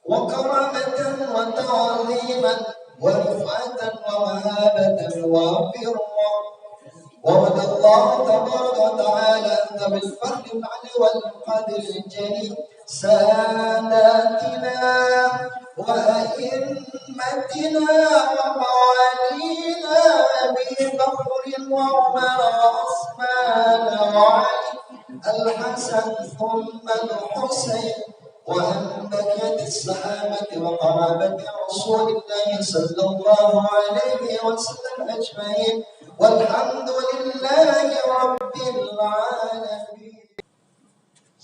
وكرامة وتعظيما ورفعة ومهابة وفرة. وعد الله تبارك وتعالى أن بالفضل العلي والقدر الجليل ساداتنا وأئمتنا وموالينا أبي بكر وعمر وعثمان وعلي الحسن ثم الحسين وأن بقية الصحابة وقرابة رسول الله صلى الله عليه وسلم أجمعين والحمد لله رب العالمين.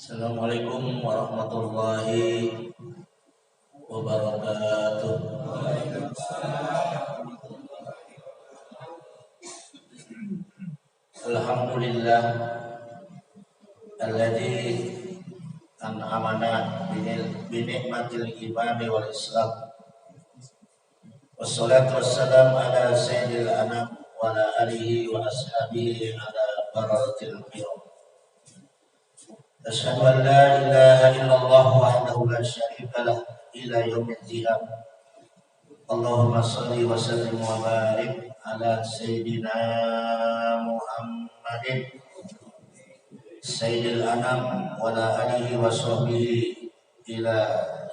Assalamualaikum warahmatullahi wabarakatuh. Alhamdulillah alladzi an'amana binikmatil imani wal islam. Wassalatu wassalamu ala sayyidil anam wa ala alihi wa ashabihi ala baratil kiram. Asyhadu an la ilaha illallah wahdahu la syarika lah ila yaumil qiyam. Allahumma shalli wa sallim wa barik ala sayyidina Muhammadin sayyidil anam wa ala alihi wa sahbihi ila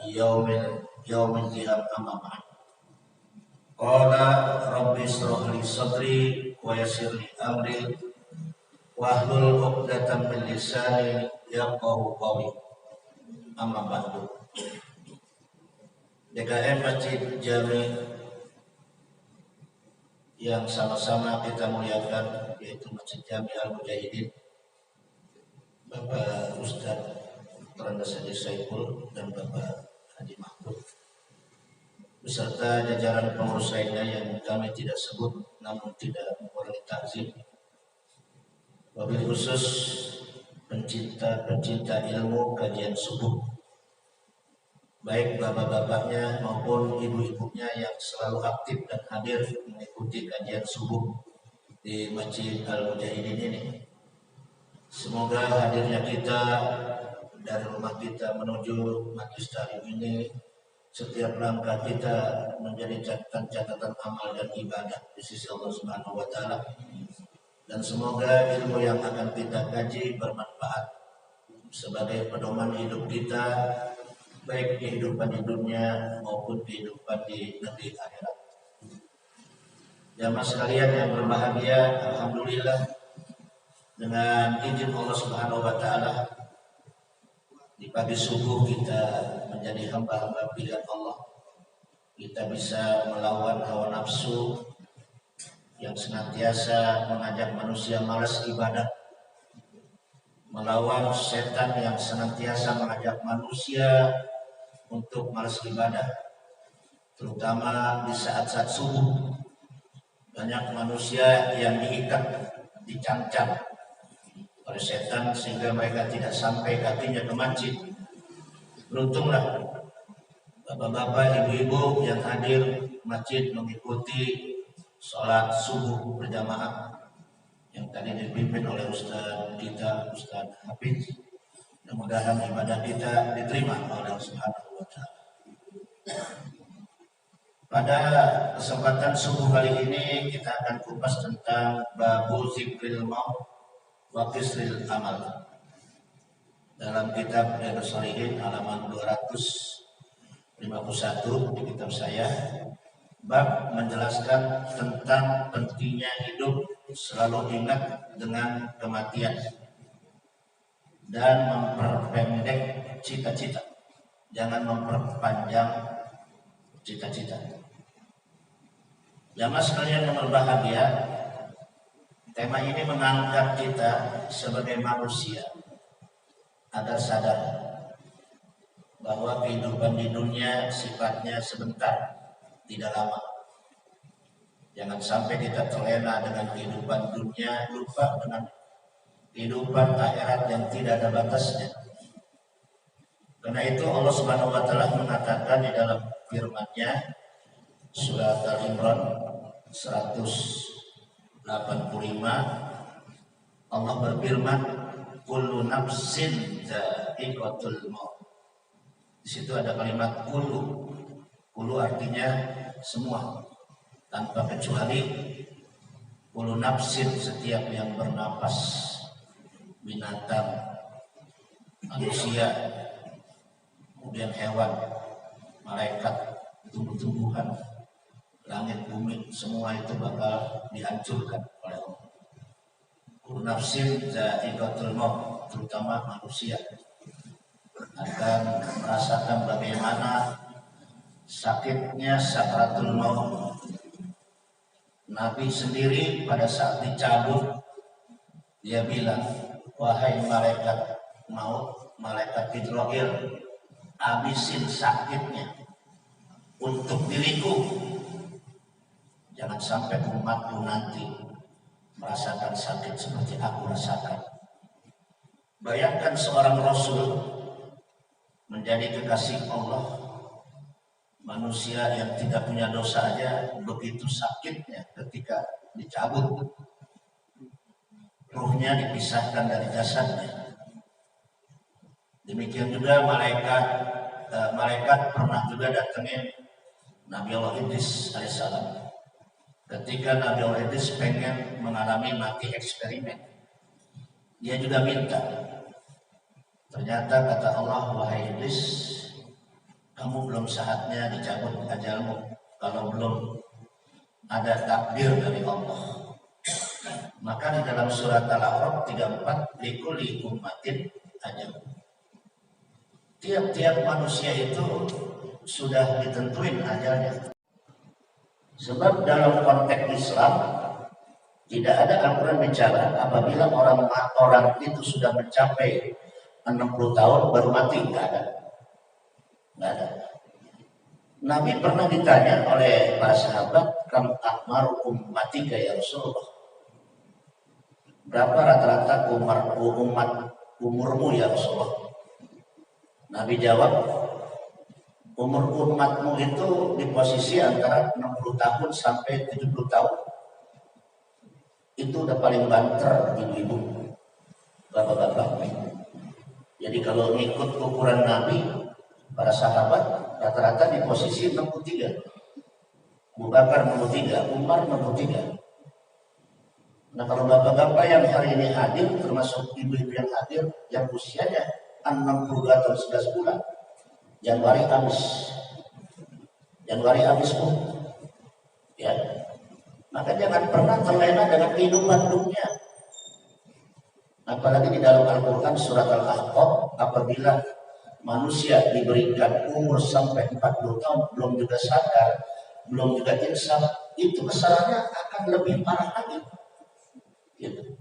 yaumil qiyam amma ba'd. Qala rabbi ishrah li sadri wa yassir li amri wahlul 'uqdatam min lisani yafqahu qawli. Amma ba'du. DKM Masjid Jami yang sama-sama kita muliakan, yaitu Masjid Jami Al-Mujahidin, Bapak Ustadz Randas Haji Saiful dan Bapak Haji Mahmud beserta jajaran pengurus lainnya yang kami tidak sebut namun tidak mengurangi takzim. Wabil khusus pencinta ilmu kajian subuh, baik bapak-bapaknya maupun ibu-ibunya yang selalu aktif dan hadir mengikuti kajian subuh di Masjid Al-Mujahidin ini. Semoga hadirnya kita dari rumah kita menuju majlis taklim ini, setiap langkah kita menjadi catatan amal dan ibadah di sisi Allah Subhanahu wa taala. Dan semoga ilmu yang akan kita kaji bermanfaat sebagai pedoman hidup kita, baik kehidupan di dunia maupun kehidupan di negeri akhirat. Jamaah sekalian yang berbahagia, alhamdulillah dengan izin Allah Subhanahu wa taala di pagi subuh kita menjadi hamba-hamba pilihan Allah. Kita bisa melawan hawa nafsu yang senantiasa mengajak manusia malas ibadah, melawan setan yang senantiasa mengajak manusia untuk malas ibadah, terutama di saat-saat subuh. Banyak manusia yang diikat, dicancang oleh setan sehingga mereka tidak sampai kakinya ke masjid. Beruntunglah bapak-bapak, ibu-ibu yang hadir masjid mengikuti sholat subuh berjamaah yang tadi dipimpin oleh Ustaz kita, Ustaz Hafiz. Mudah-mudahan ibadah kita diterima oleh Allah Subhanahu wa taala. Pada kesempatan subuh kali ini kita akan kupas tentang babu zikril maut wa qisril amal. Dalam kitab Riyadhus Shalihin halaman 251 di kitab saya, bab menjelaskan tentang pentingnya hidup selalu ingat dengan kematian dan memperpendek cita-cita, jangan memperpanjang cita-cita. Jamaah sekalian yang berbahagia, tema ini mengangkat kita sebagai manusia agar sadar bahwa kehidupan di dunia sifatnya sebentar, tidak lama. Jangan sampai kita terlena dengan kehidupan dunia, lupa dengan kehidupan akhirat yang tidak ada batasnya. Karena itu Allah Subhanahu wa taala mengatakan di dalam firman-Nya surat Al-Imran 185, Allah berfirman, kullu nafsin dha'iqatul maut. Di situ ada kalimat kullu. Kullu artinya semua, tanpa kecuali. Kullu nafsin, setiap yang bernapas, binatang, manusia, kemudian hewan, malaikat, tumbuh-tumbuhan, langit, bumi, semua itu bakal dihancurkan oleh Allah. Kullu nafsin dha'iqatul maut, terutama manusia akan merasakan bagaimana sakitnya sakaratul maut. Nabi sendiri pada saat dicabut, dia bilang, wahai malaikat maut, malaikat Jibril, habisin sakitnya untuk diriku. Jangan sampai umatku nanti merasakan sakit seperti aku rasakan. Bayangkan seorang Rasul menjadi kekasih Allah, manusia yang tidak punya dosa aja begitu sakitnya ketika dicabut, ruhnya dipisahkan dari jasadnya. Demikian juga malaikat pernah juga datangin Nabi Allah Idris alaihissalam. Ketika Nabi Allah Idris pengen mengalami mati eksperimen, dia juga minta. Ternyata kata Allah, wahai Idris, kamu belum saatnya dicabut ajalmu kalau belum ada takdir dari Allah. Maka di dalam surat Al-A'raf 34, likulli ummatin ajal. Tiap-tiap manusia itu sudah ditentuin ajalnya. Sebab dalam konteks Islam tidak ada aturan bicara apabila orang itu sudah mencapai 60 tahun baru mati, nggak ada. Nabi pernah ditanya oleh para sahabat, kam akmaru ummatika ya Rasulullah, berapa rata-rata umurmu ya Rasulullah? Nabi jawab, umur umatmu itu di posisi antara 60 tahun sampai 70 tahun. Itu udah paling banter ibu-ibu, bapak-bapak. Jadi kalau ngikut ukuran Nabi, para sahabat rata-rata di posisi 63. Abu Bakar 63, Umar 63. Nah kalau bapak-bapak yang hari ini hadir, termasuk ibu-ibu yang hadir, yang usianya 60 atau 11 bulan, Januari habis pun, ya. Maka jangan pernah terlena dengan kehidupan dunia. Apalagi di dalam Al-Quran surat Al-Ahqaf, apabila manusia diberikan umur sampai 40 tahun belum juga sadar, belum juga insaf, itu kesalahannya akan lebih parah lagi. Gitu.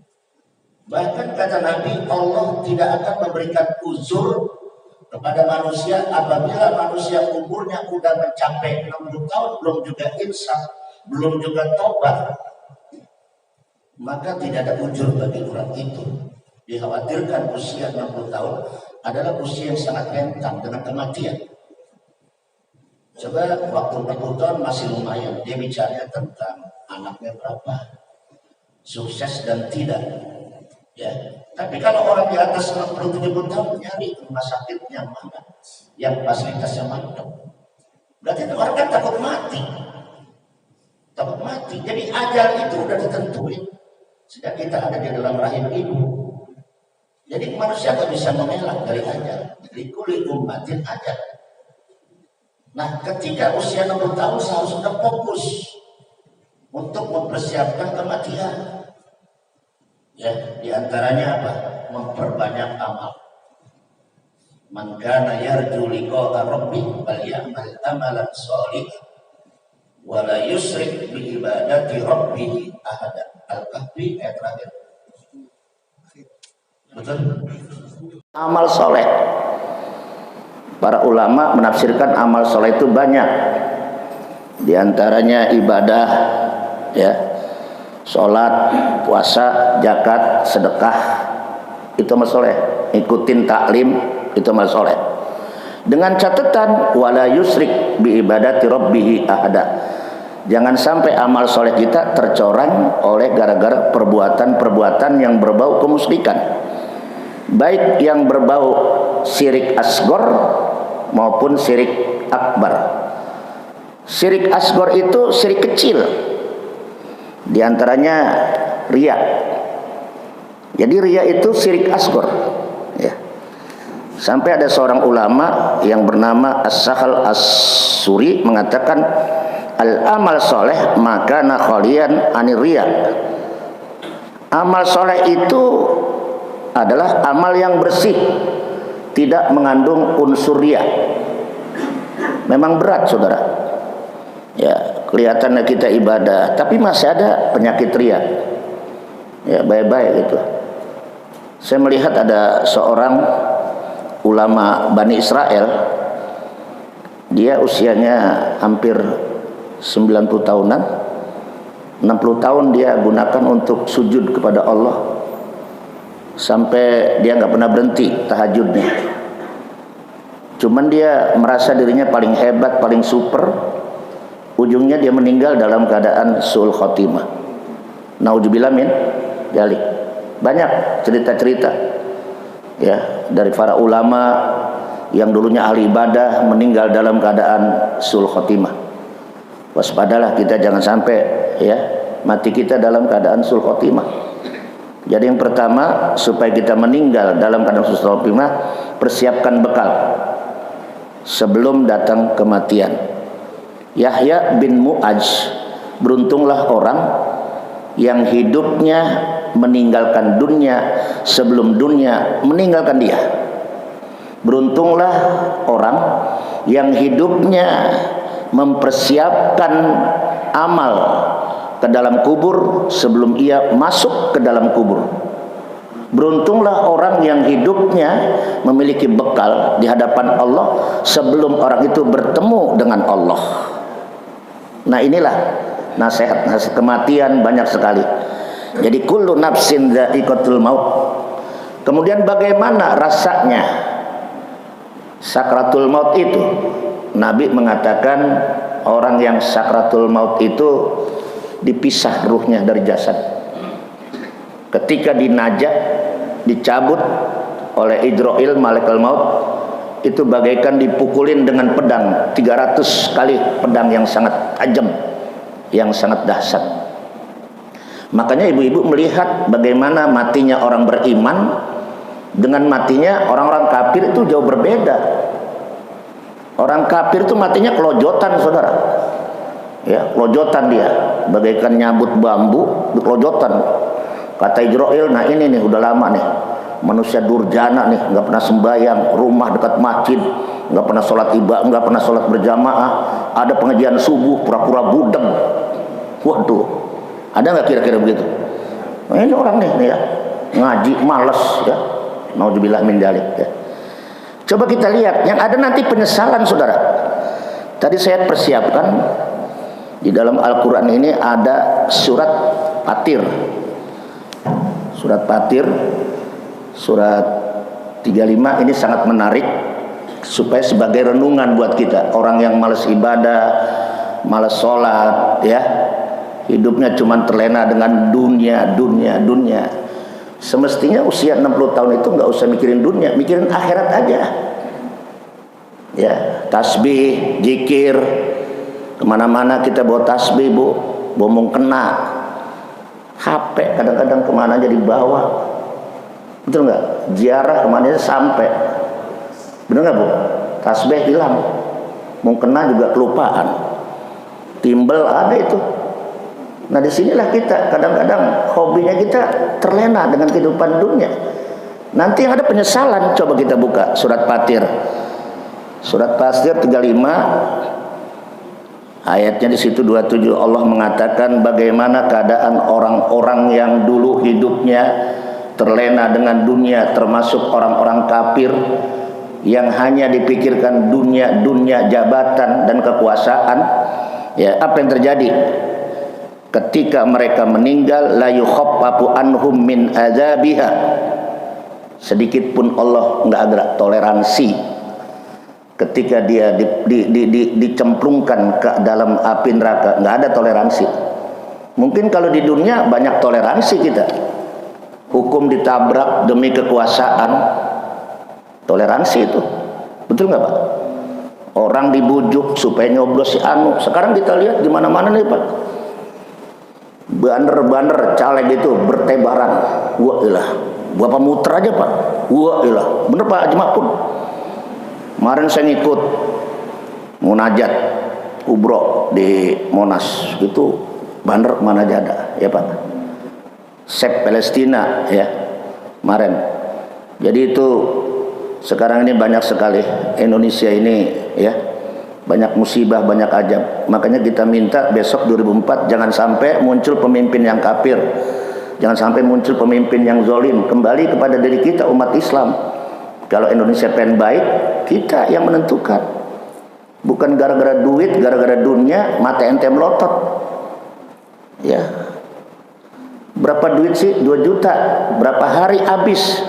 Bahkan kata Nabi, Allah tidak akan memberikan uzur kepada manusia apabila manusia umurnya sudah mencapai 60 tahun belum juga insaf, belum juga tobat, maka tidak ada uzur bagi orang itu. Dikhawatirkan usia 60 tahun adalah usia yang sangat rentan dengan kematian. Coba waktu 40 tahun masih lumayan, dia bicaranya tentang anaknya berapa, sukses dan tidak, ya. Tapi kalau orang di atas 60-70 tahun nyari rumah sakit yang mana, yang fasilitasnya mantap, berarti orang kan takut mati. Jadi ajal itu udah ditentuin sejak kita ada di dalam rahim ibu. Jadi manusia tak bisa mengelak dari ajal. Likulli ummatin ajal. Nah, ketika usia 60 tahun seharusnya fokus untuk mempersiapkan kematian. Ya, diantaranya apa? Memperbanyak amal. Man kana yarju liqa'a rabbih falyamal amalan shalihan wa la yusyrik bi ibadati rabbih ahada. Al-Kahfi ayat terakhir. Betul? Amal soleh. Para ulama menafsirkan amal soleh itu banyak. Di antaranya ibadah, ya, sholat, puasa, zakat, sedekah, itu amal soleh. Ikutin taklim, itu amal soleh. Dengan catatan wala yusrik bi ibadati rabbih ahada. Jangan sampai amal soleh kita tercoreng oleh gara-gara perbuatan-perbuatan yang berbau kemusyrikan. baik yang berbau syirik asghar maupun syirik akbar. Syirik asghar itu syirik kecil, di antaranya riya. Jadi riya itu syirik asghar, ya. Sampai ada seorang ulama yang bernama As-Sahal As-Suri mengatakan al-amal soleh maka khalian anir riya. Amal soleh itu adalah amal yang bersih, tidak mengandung unsur riya. Memang berat, saudara. Ya, kelihatannya kita ibadah, tapi masih ada penyakit riya. Ya, baik-baik gitu. Saya melihat ada seorang ulama Bani Israel, dia usianya hampir 90 tahunan, 60 tahun dia gunakan untuk sujud kepada Allah, sampai dia nggak pernah berhenti tahajudnya. Cuman dia merasa dirinya paling hebat, paling super. Ujungnya dia meninggal dalam keadaan su'ul khotimah. Nauzubillah min dzalik. Banyak cerita-cerita, ya, dari para ulama yang dulunya ahli ibadah meninggal dalam keadaan su'ul khotimah. Waspadalah kita, jangan sampai ya mati kita dalam keadaan su'ul khotimah. Jadi yang pertama, supaya kita meninggal dalam keadaan su'ul khotimah, persiapkan bekal sebelum datang kematian. Yahya bin Mu'adz, beruntunglah orang yang hidupnya meninggalkan dunia sebelum dunia meninggalkan dia. Beruntunglah orang yang hidupnya mempersiapkan amal ke dalam kubur sebelum ia masuk ke dalam kubur. Beruntunglah orang yang hidupnya memiliki bekal di hadapan Allah sebelum orang itu bertemu dengan Allah. Nah, inilah nasihat kematian banyak sekali. Jadi kullu nafsin dha'iqatul maut. Kemudian bagaimana rasanya sakratul maut itu? Nabi mengatakan orang yang sakratul maut itu dipisah ruhnya dari jasad. Ketika dinajak, dicabut oleh Idrail malaikat maut, itu bagaikan dipukulin dengan pedang 300 kali, pedang yang sangat tajam, yang sangat dahsyat. Makanya ibu-ibu melihat bagaimana matinya orang beriman dengan matinya orang-orang kafir itu jauh berbeda. Orang kafir itu matinya kelojotan, saudara. Ya, kelojotan dia, bagaikan nyabut bambu, kelojotan. Kata Idrail, nah ini nih udah lama nih, manusia durjana nih, nggak pernah sembahyang, rumah dekat masjid, nggak pernah sholat ibadah, nggak pernah sholat berjamaah, ada pengajian subuh pura-pura budeng. Waduh, ada nggak kira-kira begitu? Nah, ini orang nih ya, ngaji males ya, nauzubillah min dzalik ya. Coba kita lihat, yang ada nanti penyesalan, saudara. Tadi saya persiapkan di dalam Al-Quran ini ada surat Fatir. Surat Fatir, surat 35 ini sangat menarik supaya sebagai renungan buat kita, orang yang malas ibadah, malas sholat, ya, hidupnya cuma terlena dengan dunia. Semestinya usia 60 tahun itu nggak usah mikirin dunia, mikirin akhirat aja. Ya, tasbih, zikir, kemana-mana kita bawa tasbih, bu, bomong kena, HP kadang-kadang kemana aja dibawa, betul nggak? Ziarah kemana aja sampai, bener nggak bu? Tasbih hilang, mau kena juga kelupaan, timbel ada itu. Nah, disinilah kita kadang-kadang hobinya kita terlena dengan kehidupan dunia. Nanti yang ada penyesalan. Coba kita buka surat Fatir. Surat Fatir 35 ayatnya di situ 27, Allah mengatakan bagaimana keadaan orang-orang yang dulu hidupnya terlena dengan dunia, termasuk orang-orang kafir yang hanya dipikirkan dunia, jabatan dan kekuasaan. Ya, apa yang terjadi? Ketika mereka meninggal, la yukhaffafu anhum min adzabiha. Sedikit pun Allah enggak ada toleransi ketika dia dicemplungkan ke dalam api neraka, enggak ada toleransi. Mungkin kalau di dunia banyak toleransi kita. hukum ditabrak demi kekuasaan. Toleransi itu, betul nggak Pak? Orang dibujuk supaya nyoblos si anu. Sekarang kita lihat di mana-mana nih Pak, banner-banner caleg itu bertebaran. Wah ilah, Bapak muter aja Pak. Wah ilah, bener Pak Haji Mahfud. Kemarin saya ngikut munajat Kubro di Monas, itu banner mana aja ada, ya Pak. Save Palestina ya, kemarin. Jadi itu sekarang ini banyak sekali Indonesia ini ya, banyak musibah, banyak ajab. Makanya kita minta besok 2004 jangan sampai muncul pemimpin yang kafir, jangan sampai muncul pemimpin yang zalim. Kembali kepada diri kita umat Islam. Kalau Indonesia pengen baik, kita yang menentukan. Bukan gara-gara duit, gara-gara dunia mata ente melotot. Ya. Berapa duit sih? 2 juta. Berapa hari habis?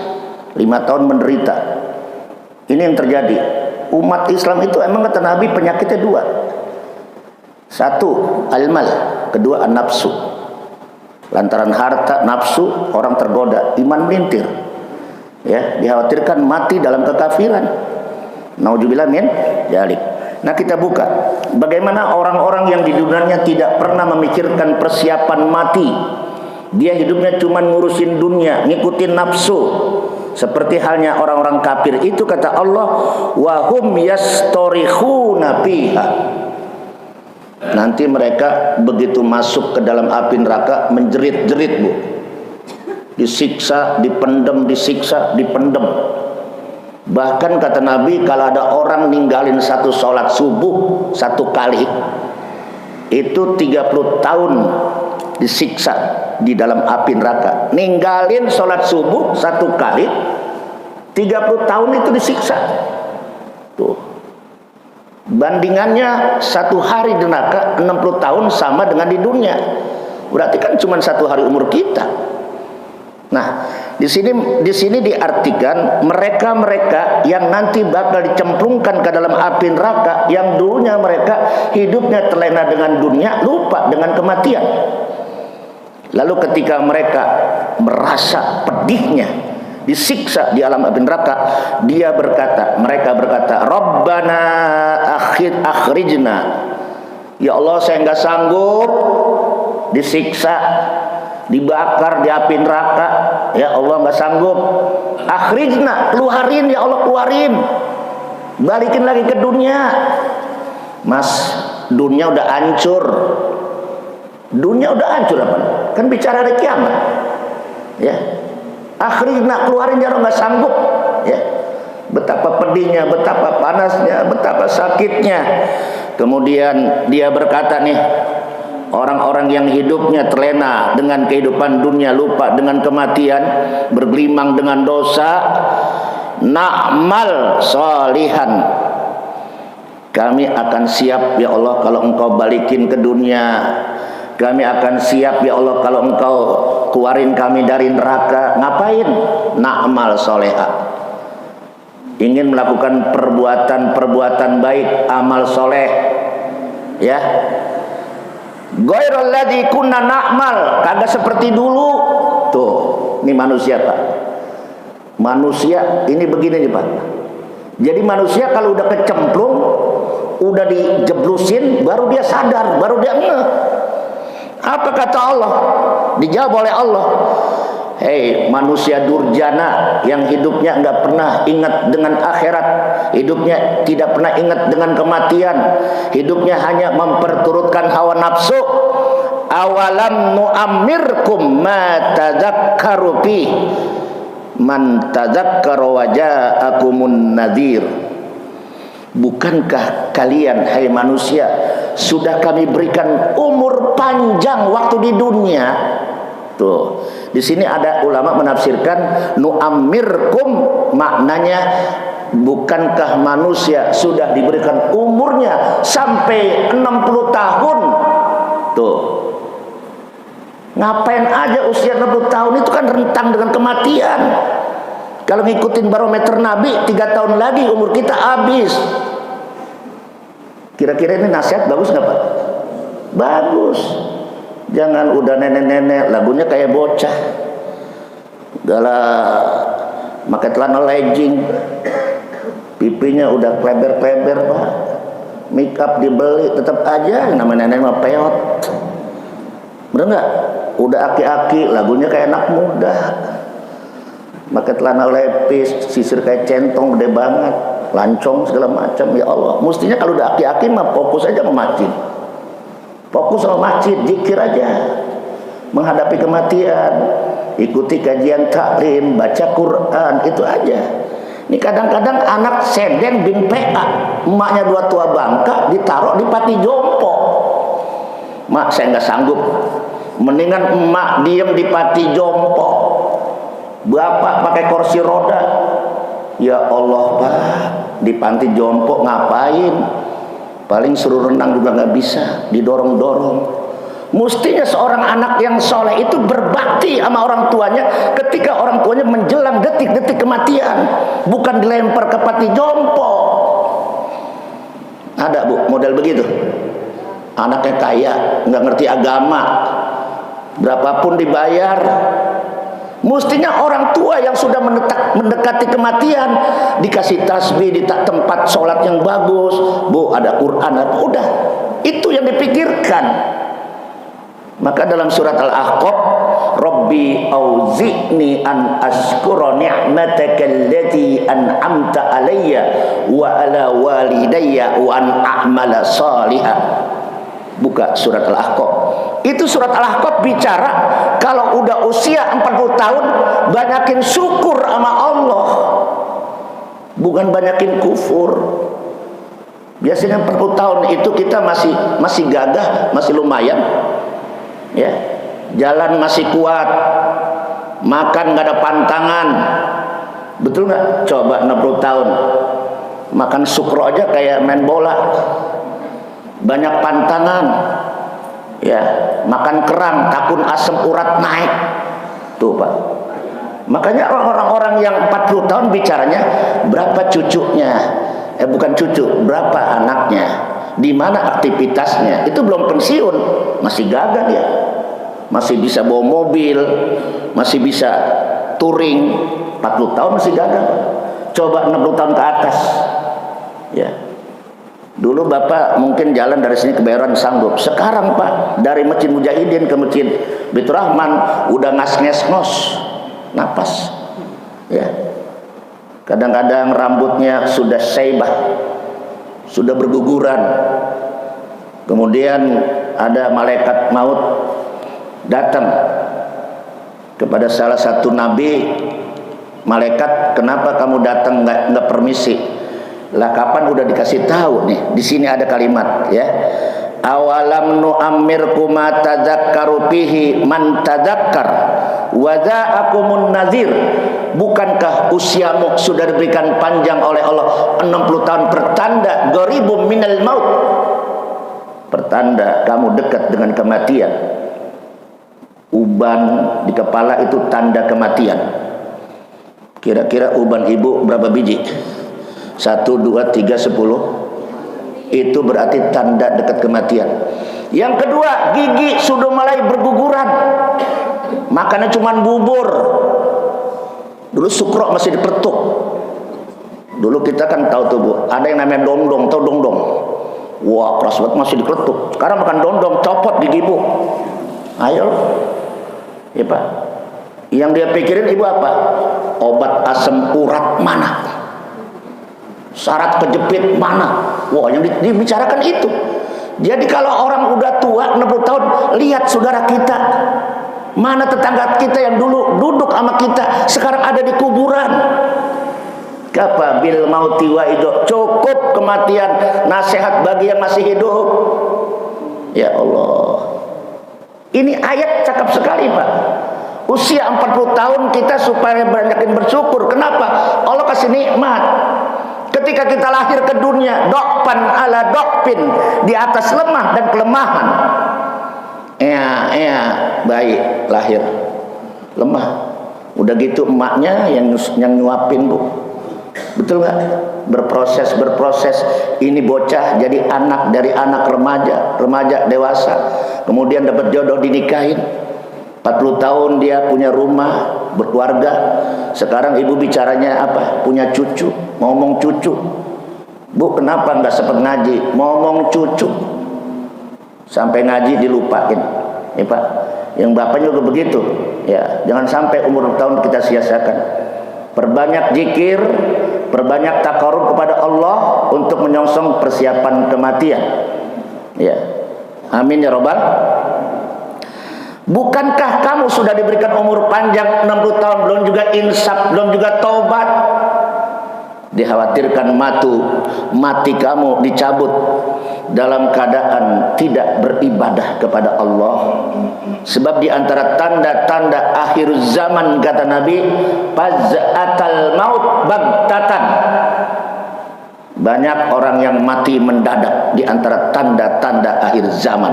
5 tahun menderita. Ini yang terjadi. Umat Islam itu emang kata Nabi penyakitnya 2. 1, al-mal. Kedua, an-nafsu. Lantaran harta, nafsu, orang tergoda, iman melintir. Ya, dikhawatirkan mati dalam kekafiran. Nauzubillah min dzalik. Nah, kita buka bagaimana orang-orang yang di dunianya tidak pernah memikirkan persiapan mati. Dia hidupnya cuma ngurusin dunia, ngikutin nafsu. Seperti halnya orang-orang kafir itu kata Allah, wahum yastorikhuna fiha. Nanti mereka begitu masuk ke dalam api neraka menjerit-jerit Bu. Disiksa, dipendem, disiksa, dipendem. Bahkan kata Nabi kalau ada orang ninggalin satu sholat subuh 1 kali, itu 30 tahun disiksa di dalam api neraka. Ninggalin sholat subuh 1 kali 30 tahun itu disiksa. Tuh. Bandingannya 1 hari di neraka 60 tahun sama dengan di dunia. Berarti kan cuma 1 hari umur kita. Nah, di sini diartikan mereka-mereka yang nanti bakal dicemplungkan ke dalam api neraka, yang dulunya mereka hidupnya terlena dengan dunia, lupa dengan kematian. Lalu ketika mereka merasa pedihnya disiksa di alam api neraka, mereka berkata, Rabbana akhrijna. Ya Allah, saya nggak sanggup disiksa, dibakar di api neraka. Ya Allah, nggak sanggup. Akhrijna, keluarin ya Allah, keluarin. Balikin lagi ke dunia. Mas, dunia udah hancur. Dunia udah hancur apa? Kan bicara ada kiamat. Ya. Akhirnya keluarin ya Allah, nggak sanggup. Ya. Betapa pedihnya, betapa panasnya, betapa sakitnya. Kemudian dia berkata nih, orang-orang yang hidupnya terlena dengan kehidupan dunia, lupa dengan kematian, bergelimang dengan dosa, na'mal sholihan. Kami akan siap ya Allah kalau engkau balikin ke dunia. Kami akan siap ya Allah kalau engkau keluarin kami dari neraka. Ngapain? Na'mal solehah. Ingin melakukan perbuatan-perbuatan baik, amal soleh. Ya. Ghairul ladzi kunna na'mal, kagak seperti dulu. Tuh, ini manusia Pak. Manusia ini begini nih Pak. Jadi manusia kalau udah kecemplung, udah dijeblusin, baru dia sadar, baru dia ngeh. Apa kata Allah? Dijawab oleh Allah, hei manusia durjana yang hidupnya nggak pernah ingat dengan akhirat, hidupnya tidak pernah ingat dengan kematian, hidupnya hanya memperturutkan hawa nafsu. Awalam nu'ammirkum ma tadzakkaru fi man tadzakkara wa ja'akumun nadhir. Bukankah kalian hai manusia sudah kami berikan umur panjang waktu di dunia? Tuh, di sini ada ulama menafsirkan nu'ammirkum, maknanya bukankah manusia sudah diberikan umurnya sampai 60 tahun? Tuh. Ngapain aja usia 60 tahun itu kan rentang dengan kematian. Kalau ngikutin barometer Nabi 3 tahun lagi umur kita habis. Kira-kira ini nasihat bagus nggak Pak? Bagus. Jangan udah nenek-nenek lagunya kayak bocah. Gala pakai celana legging, pipinya udah kleber-kleber Pak. Make up dibeli tetap aja namanya nenek mah peot. Bener nggak? Udah aki-aki, lagunya kayak anak muda. Pakai celana lepis, sisir kayak centong gede banget, lancong segala macam. Ya Allah, mestinya kalau udah aki-aki mah fokus aja sama masjid. Fokus sama masjid, zikir aja. Menghadapi kematian, ikuti kajian taklim, baca Quran, itu aja. Ini kadang-kadang anak seden bin PA, emaknya dua tua Bangka, ditaruh di Pati Jompo. Mak, saya nggak sanggup. Mendingan emak diem di Pati Jompo, bapak pakai kursi roda. Ya Allah Pak, di Panti Jompo ngapain? Paling suruh renang juga nggak bisa, didorong-dorong. Mestinya seorang anak yang soleh itu berbakti sama orang tuanya ketika orang tuanya menjelang detik-detik kematian, bukan dilempar ke Pati Jompo. Ada Bu model begitu, anaknya kaya, nggak ngerti agama, berapapun dibayar. Mestinya orang tua yang sudah mendekati kematian dikasih tasbih di tempat sholat yang bagus, Bu ada Quran, udah itu yang dipikirkan. Maka dalam surat Al-Ahqaf, Rabbi auzi'ni an ashkura ni'mataka allati an'amta alayya wa ala walidayya wa an a'mala shalihan. Buka surat Al-Ahqaf. Itu surat Al-Ahqaf bicara kalau udah usia 40 tahun banyakin syukur sama Allah, bukan banyakin kufur. Biasanya 40 tahun itu kita masih gagah, masih lumayan. Ya, jalan masih kuat, makan nggak ada pantangan, betul nggak? Coba 60 tahun makan sukro aja kayak main bola, banyak pantangan, ya makan kerang, takun asam urat naik, tuh Pak. Makanya orang-orang yang 40 tahun bicaranya berapa cucunya, bukan cucu, berapa anaknya, di mana aktivitasnya, itu belum pensiun, masih gagah dia, masih bisa bawa mobil, masih bisa touring. 40 tahun masih gagah. Coba 60 tahun ke atas, ya. Dulu Bapak mungkin jalan dari sini ke Bayoran sanggup. Sekarang Pak, dari Masjid Mujahidin ke Masjid Baitur Rahman udah ngas-nges-ngos napas, ya. Kadang-kadang rambutnya sudah seibah, sudah berguguran. Kemudian ada malaikat maut datang kepada salah satu nabi. Malaikat, kenapa kamu datang nggak permisi? Lah kapan udah dikasih tahu nih? Di sini ada kalimat, ya. Awalam nu'ammirkum ma tadzakkaru fihi man tadzakkar wa dza'akumun nazir. Bukankah usiamu sudah diberikan panjang oleh Allah 60 tahun, pertanda gharibum minal maut, pertanda kamu dekat dengan kematian. Uban di kepala itu tanda kematian. Kira-kira uban ibu berapa biji? 1, 2, 3, 10. Itu berarti tanda dekat kematian. Yang kedua, gigi sudah mulai berguguran, makannya cuman bubur. Dulu sukro masih dipertuk. Dulu kita kan tahu tuh Bu, ada yang namanya dongdong, tahu dongdong? Wah keras banget, masih diketuk. Sekarang makan dongdong, copot gigi ibu. Ayo, ya Pak. Yang dia pikirin ibu apa? Obat asam urat mana? Syarat kejepit mana? Wah, yang dibicarakan itu. Jadi kalau orang udah tua 60 tahun, lihat saudara kita, mana tetangga kita yang dulu duduk sama kita, sekarang ada di kuburan. Kafa bil mauti wa ido, cukup kematian, nasihat bagi yang masih hidup. Ya Allah, ini ayat cakep sekali Pak. Usia 40 tahun kita supaya banyakin bersyukur. Kenapa? Allah kasih nikmat. Ketika kita lahir ke dunia, dokpan ala dokpin, di atas lemah dan kelemahan. Baik lahir lemah. Udah gitu emaknya yang nyuapin Bu. Betul nggak? Berproses. Ini bocah jadi anak, dari anak remaja dewasa. Kemudian dapat jodoh, dinikahin. 40 tahun dia punya rumah, berkeluarga. Sekarang ibu bicaranya apa? Punya cucu, ngomong cucu. Bu, kenapa nggak sempat ngaji? Ngomong cucu. Sampai ngaji dilupain. Ya Pak, yang bapaknya juga begitu. Ya, jangan sampai umur tahun kita sia-siakan. Perbanyak zikir, perbanyak takarrub kepada Allah untuk menyongsong persiapan kematian. Ya. Amin ya robbal. Bukankah kamu sudah diberikan umur panjang 60 tahun, belum juga insaf, belum juga taubat? Dikhawatirkan mati kamu dicabut dalam keadaan tidak beribadah kepada Allah. Sebab di antara tanda-tanda akhir zaman kata Nabi, faz'atal maut baghtatan. Banyak orang yang mati mendadak di antara tanda-tanda akhir zaman.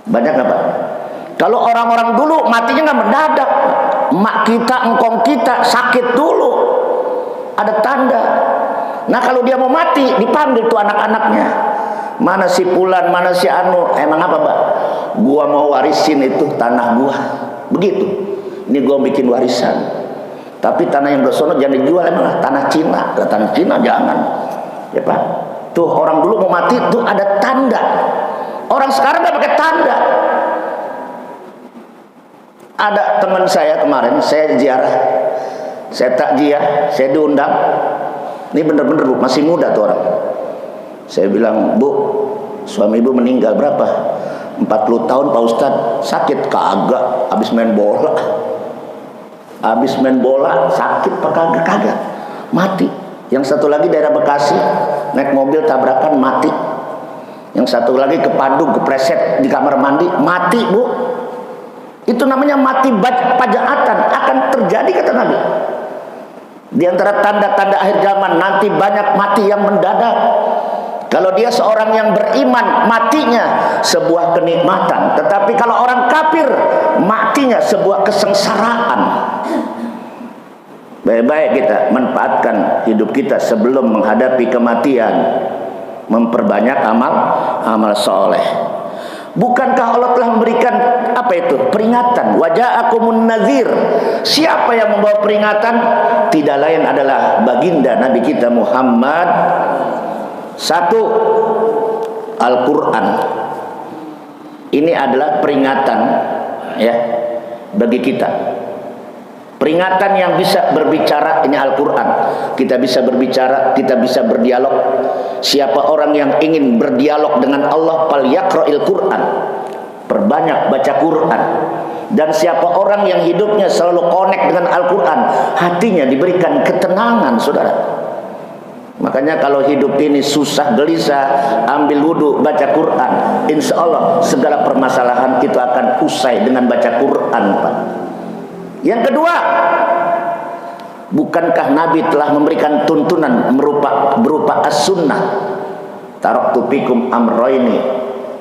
Banyak nggak Pak? Kalau orang-orang dulu matinya nggak mendadak. Mak kita, engkong kita sakit dulu, ada tanda. Nah kalau dia mau mati dipanggil tuh anak-anaknya. Mana si Fulan, mana si Anu? Emang apa Pak? Gua mau warisin itu tanah gua. Begitu. Ini gua bikin warisan. Tapi tanah yang besono jangan dijual, emang tanah Cina. Tanah Cina jangan. Ya Pak. Tuh orang dulu mau mati tuh ada tanda. Orang sekarang nggak pakai tanda. Ada teman saya kemarin, saya ziarah, saya takziah, saya diundang. Ini bener-bener Bu, masih muda tuh orang. Saya bilang, Bu, suami ibu meninggal berapa? 40 tahun Pak Ustadz. Sakit? Kagak. Habis main bola. Habis main bola sakit Pak? Kagak. Mati. Yang satu lagi daerah Bekasi, naik mobil tabrakan mati. Yang satu lagi kepadung, kepreset di kamar mandi, mati Bu. Itu namanya mati pajaatan, akan terjadi kata Nabi. Di antara tanda-tanda akhir zaman nanti banyak mati yang mendadak. Kalau dia seorang yang beriman, matinya sebuah kenikmatan. Tetapi kalau orang kafir, matinya sebuah kesengsaraan. Baik-baik kita manfaatkan hidup kita sebelum menghadapi kematian. Memperbanyak amal soleh. Bukankah Allah telah memberikan apa itu? Peringatan. Waja'akumun nazir. Siapa yang membawa peringatan? Tidak lain adalah baginda Nabi kita Muhammad. Satu, Al-Quran. Ini adalah peringatan ya bagi kita. Peringatan yang bisa berbicara, ini Al-Quran. Kita bisa berbicara, kita bisa berdialog. Siapa orang yang ingin berdialog dengan Allah, falyaqra'il Quran. Perbanyak baca Quran. Dan siapa orang yang hidupnya selalu connect dengan Al-Quran, hatinya diberikan ketenangan, saudara. Makanya kalau hidup ini susah, gelisah, ambil wudhu, baca Quran. Insya Allah segala permasalahan itu akan usai dengan baca Quran, Pak. Yang kedua, bukankah Nabi telah memberikan tuntunan berupa as-sunnah? Taraktu fikum amroini.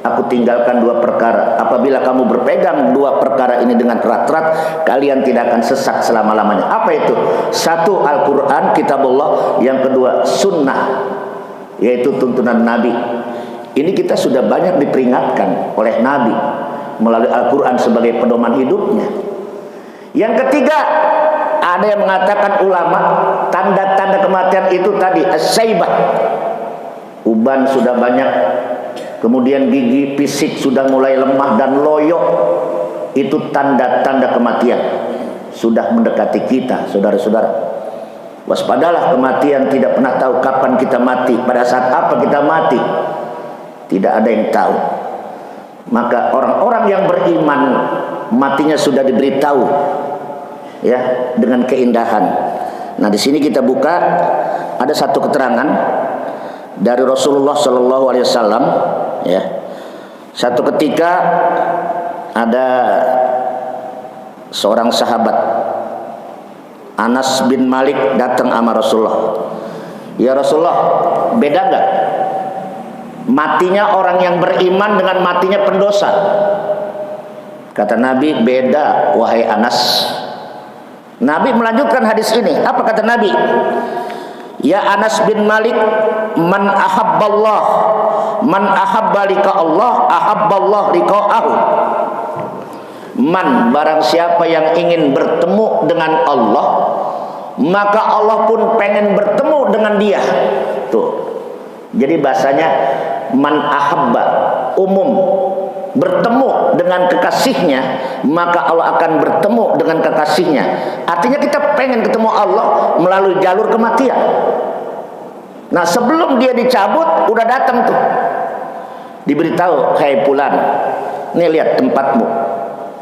Aku tinggalkan dua perkara. Apabila kamu berpegang dua perkara ini dengan erat-erat, kalian tidak akan sesat selama-lamanya. Apa itu? Satu, Al-Quran, kitabullah. Yang kedua, sunnah, yaitu tuntunan Nabi. Ini kita sudah banyak diperingatkan oleh Nabi melalui Al-Quran sebagai pedoman hidupnya. Yang ketiga, ada yang mengatakan ulama, tanda-tanda kematian itu tadi as-saibah. Uban sudah banyak, kemudian gigi fisik sudah mulai lemah dan loyo. Itu tanda-tanda kematian sudah mendekati kita, saudara-saudara. Waspadalah, kematian tidak pernah tahu kapan kita mati, pada saat apa kita mati. Tidak ada yang tahu. Maka orang-orang yang beriman matinya sudah diberitahu ya dengan keindahan. Nah, di sini kita buka ada satu keterangan dari Rasulullah Shallallahu Alaihi Wasallam ya. Satu ketika ada seorang sahabat Anas bin Malik datang sama Rasulullah. Ya Rasulullah, beda nggak matinya orang yang beriman dengan matinya pendosa? Kata Nabi, beda wahai Anas. Nabi melanjutkan hadis ini. Apa kata Nabi? Ya Anas bin Malik, man ahabballah, man ahabba liqa Allah, ahabballah liqa'ahu. Man, barang siapa yang ingin bertemu dengan Allah, maka Allah pun pengen bertemu dengan dia. Tuh. Jadi bahasanya man ahabba, umum, bertemu dengan kekasihnya, maka Allah akan bertemu dengan kekasihnya. Artinya kita pengen ketemu Allah melalui jalur kematian. Nah, sebelum dia dicabut udah datang tuh, diberitahu, hai fulan, nih lihat tempatmu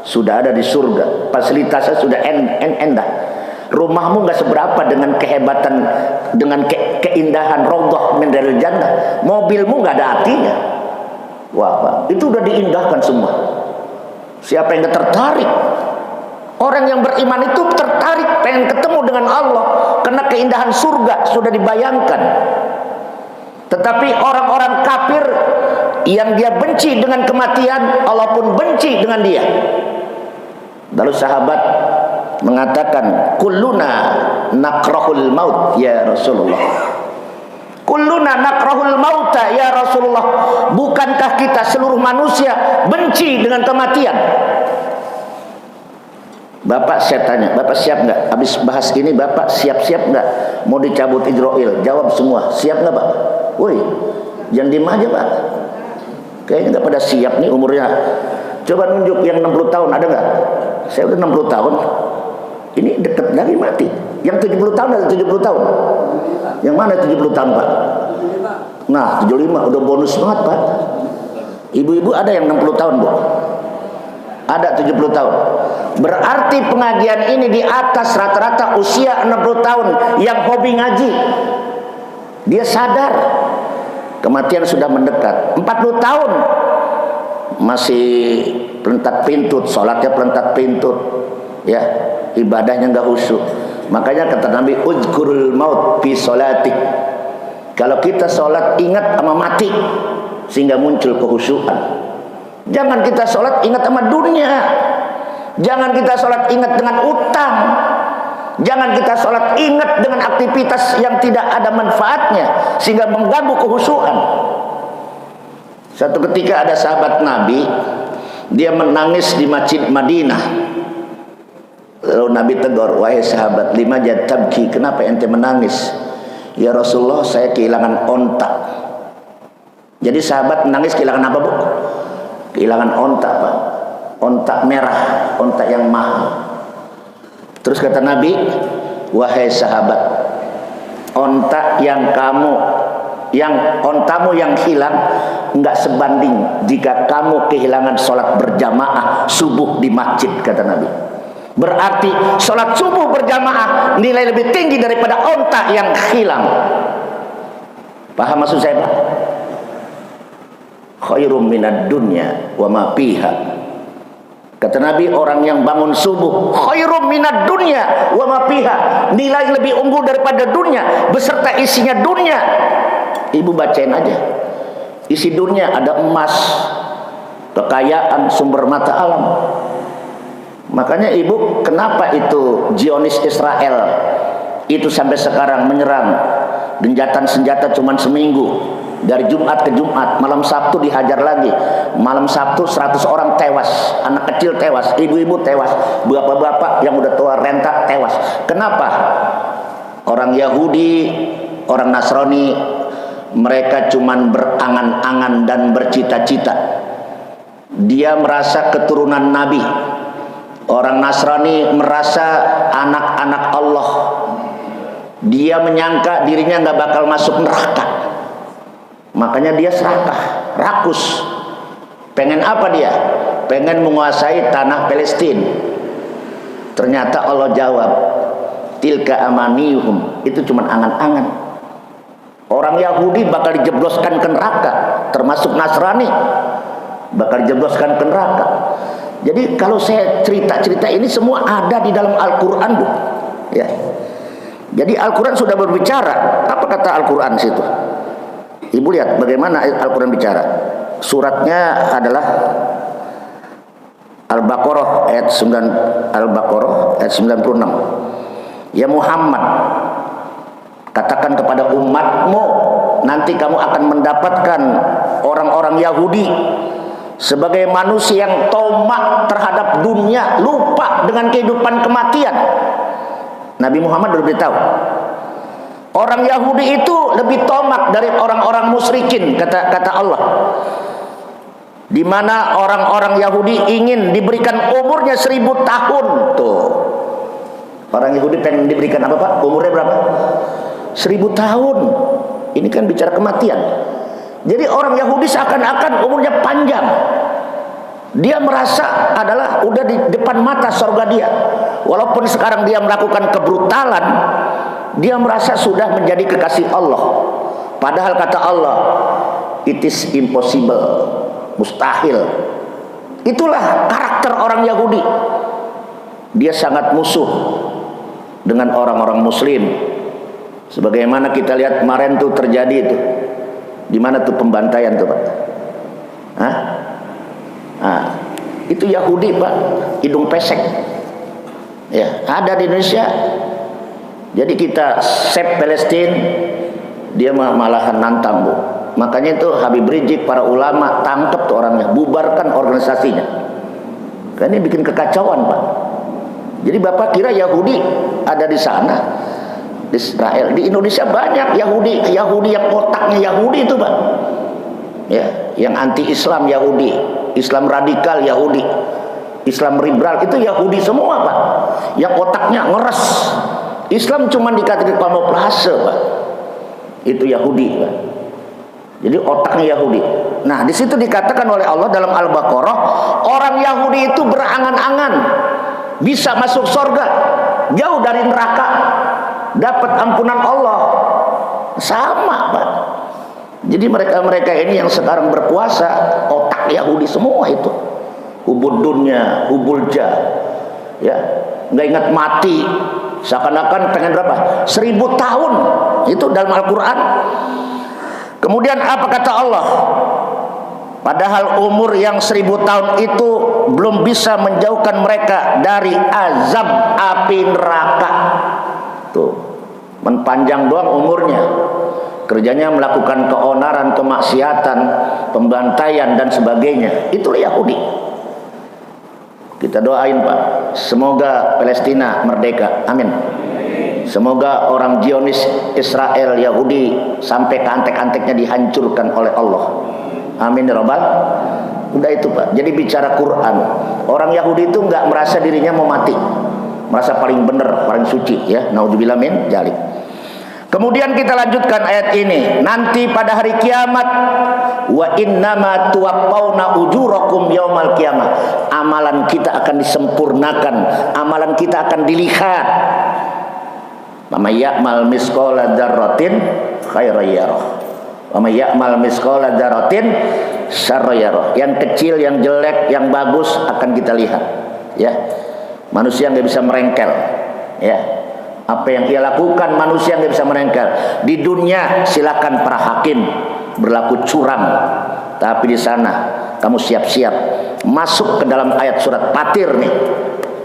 sudah ada di surga, fasilitasnya sudah endah. Rumahmu nggak seberapa dengan kehebatan, dengan keindahan raudhah min riyadil jannah. Mobilmu nggak ada artinya. Wah, Pak, itu udah diindahkan semua. Siapa yang nggak tertarik? Orang yang beriman itu tertarik pengen ketemu dengan Allah karena keindahan surga sudah dibayangkan. Tetapi orang-orang kafir yang dia benci dengan kematian, Allah pun benci dengan dia. Lalu sahabat mengatakan, kulluna nakrahul maut ya Rasulullah. Kulluna nakrahul mauta ya Rasulullah. Bukankah kita seluruh manusia benci dengan kematian? Bapak, saya tanya, Bapak siap nggak? Habis bahas ini Bapak siap-siap nggak? Mau dicabut Israel? Jawab semua, siap nggak Pak? Woi, jangan diem aja Pak. Kayaknya nggak pada siap nih umurnya. Coba nunjuk yang 60 tahun, ada nggak? Saya udah 60 tahun. Ini deket lagi mati. Yang 70 tahun ada 70 tahun. Yang mana 70 tahun Pak? Nah 75 udah bonus banget Pak. Ibu-ibu ada yang 60 tahun Bu? Ada 70 tahun. Berarti pengajian ini di atas rata-rata usia 60 tahun yang hobi ngaji. Dia sadar kematian sudah mendekat. 40 tahun masih pelentat pintut, sholatnya pelentat pintut, ya, ibadahnya nggak khusyuk. Makanya kata Nabi, uzkurul maut fi sholatik. Kalau kita sholat ingat sama mati, sehingga muncul kehusyukan. Jangan kita sholat ingat sama dunia. Jangan kita sholat ingat dengan utang. Jangan kita sholat ingat dengan aktivitas yang tidak ada manfaatnya, sehingga mengganggu kehusyukan. Satu ketika ada sahabat Nabi, dia menangis di masjid Madinah. Lalu Nabi tegur, wahai sahabat, lima jad tabki, kenapa ente menangis? Ya Rasulullah, saya kehilangan onta. Jadi sahabat menangis kehilangan apa Bu? Kehilangan onta Pak. Onta merah, onta yang mahal. Terus kata Nabi, wahai sahabat, onta yang ontamu yang hilang enggak sebanding jika kamu kehilangan sholat berjamaah subuh di masjid, kata Nabi. Berarti sholat subuh berjamaah nilai lebih tinggi daripada onta yang hilang. Paham maksud saya Pak? Khairum minad dunya wa ma fiha. Kata Nabi, orang yang bangun subuh khairum minad dunya wa ma fiha, nilai lebih unggul daripada dunia beserta isinya dunia. Ibu bacain aja. Isi dunia ada emas, kekayaan, sumber mata alam. Makanya ibu, kenapa itu Zionis Israel itu sampai sekarang menyerang, genjatan senjata cuma seminggu. Dari Jumat ke Jumat, malam Sabtu dihajar lagi. Malam Sabtu 100 orang tewas, anak kecil tewas, ibu-ibu tewas, bapak-bapak yang udah tua renta tewas. Kenapa? Orang Yahudi, orang Nasrani, mereka cuman berangan-angan dan bercita-cita. Dia merasa keturunan Nabi. Orang Nasrani merasa anak-anak Allah. Dia menyangka dirinya nggak bakal masuk neraka. Makanya dia serakah, rakus. Pengen apa dia? Pengen menguasai tanah Palestina. Ternyata Allah jawab, tilka amaniyuhum, itu cuma angan-angan. Orang Yahudi bakal dijebloskan ke neraka, termasuk Nasrani bakal dijebloskan ke neraka. Jadi kalau saya cerita-cerita ini semua ada di dalam Al-Quran Bu, ya. Jadi Al-Quran sudah berbicara. Apa kata Al-Quran situ? Ibu lihat bagaimana Al-Quran bicara. Suratnya adalah Al-Baqarah ayat 96. Ya Muhammad, katakan kepada umatmu, nanti kamu akan mendapatkan orang-orang Yahudi sebagai manusia yang tomak terhadap dunia, lupa dengan kehidupan kematian. Nabi Muhammad beritahu, orang Yahudi itu lebih tomak dari orang-orang musyrikin, kata Allah. Di mana orang-orang Yahudi ingin diberikan umurnya 1000 tahun. Tuh, orang Yahudi pengen diberikan apa, Pak? Umurnya berapa? 1000 tahun. Ini kan bicara kematian. Jadi orang Yahudi seakan-akan umurnya panjang. Dia merasa adalah udah di depan mata surga dia. Walaupun sekarang dia melakukan kebrutalan, dia merasa sudah menjadi kekasih Allah. Padahal kata Allah, it is impossible, mustahil. Itulah karakter orang Yahudi. Dia sangat musuh dengan orang-orang muslim. Sebagaimana kita lihat kemarin tuh terjadi itu. Di mana tuh pembantaian tuh, Pak? Hah? Nah, itu Yahudi, Pak, hidung pesek. Ya, ada di Indonesia. Jadi kita save Palestina, dia malahan nantang, Bu. Makanya itu Habib Rizik, para ulama tangkap tuh orangnya, bubarkan organisasinya. Karena ini bikin kekacauan, Pak. Jadi Bapak kira Yahudi ada di sana, di Israel. Di Indonesia banyak Yahudi yang otaknya Yahudi itu, Pak. Ya, yang anti Islam Yahudi, Islam radikal Yahudi, Islam liberal itu Yahudi semua, Pak. Yang otaknya ngeres. Islam cuma dikatakan kamuflase, Pak. Itu Yahudi, Pak. Jadi otaknya Yahudi. Nah, di situ dikatakan oleh Allah dalam Al-Baqarah, orang Yahudi itu berangan-angan bisa masuk surga, jauh dari neraka, dapat ampunan Allah. Sama, Pak. Jadi mereka ini yang sekarang berkuasa, otak Yahudi semua itu. Hubud dunia, hubul jah, ya, nggak ingat mati, seakan-akan pengen berapa? 1000 tahun. Itu dalam Al-Quran. Kemudian apa kata Allah? Padahal umur yang 1000 tahun itu belum bisa menjauhkan mereka dari azab api neraka. Tuh, menpanjang doang umurnya. Kerjanya melakukan keonaran, kemaksiatan, pembantaian dan sebagainya. Itulah Yahudi. Kita doain, Pak, semoga Palestina merdeka. Amin. Semoga orang Zionis Israel Yahudi sampai ke antek-anteknya dihancurkan oleh Allah. Amin ya Rabbal. Udah itu, Pak. Jadi bicara Quran, orang Yahudi itu nggak merasa dirinya mau mati, merasa paling benar, paling suci, ya. Naudzubillah min dzalik. Kemudian kita lanjutkan ayat ini. Nanti pada hari kiamat, wa innama tuwaffawna ujurakum yaumal kiamah. Amalan kita akan disempurnakan, amalan kita akan dilihat. Wa may ya'mal misqala dzarratin khairan yarah. Wa may ya'mal misqala dzarratin syarran yarah. Yang kecil, yang jelek, yang bagus akan kita lihat, ya. Manusia nggak bisa merengkel, ya. Apa yang ia lakukan manusia nggak bisa merengkel. Di dunia silakan para hakim berlaku curang, tapi di sana kamu siap-siap masuk ke dalam ayat surat Fatir nih,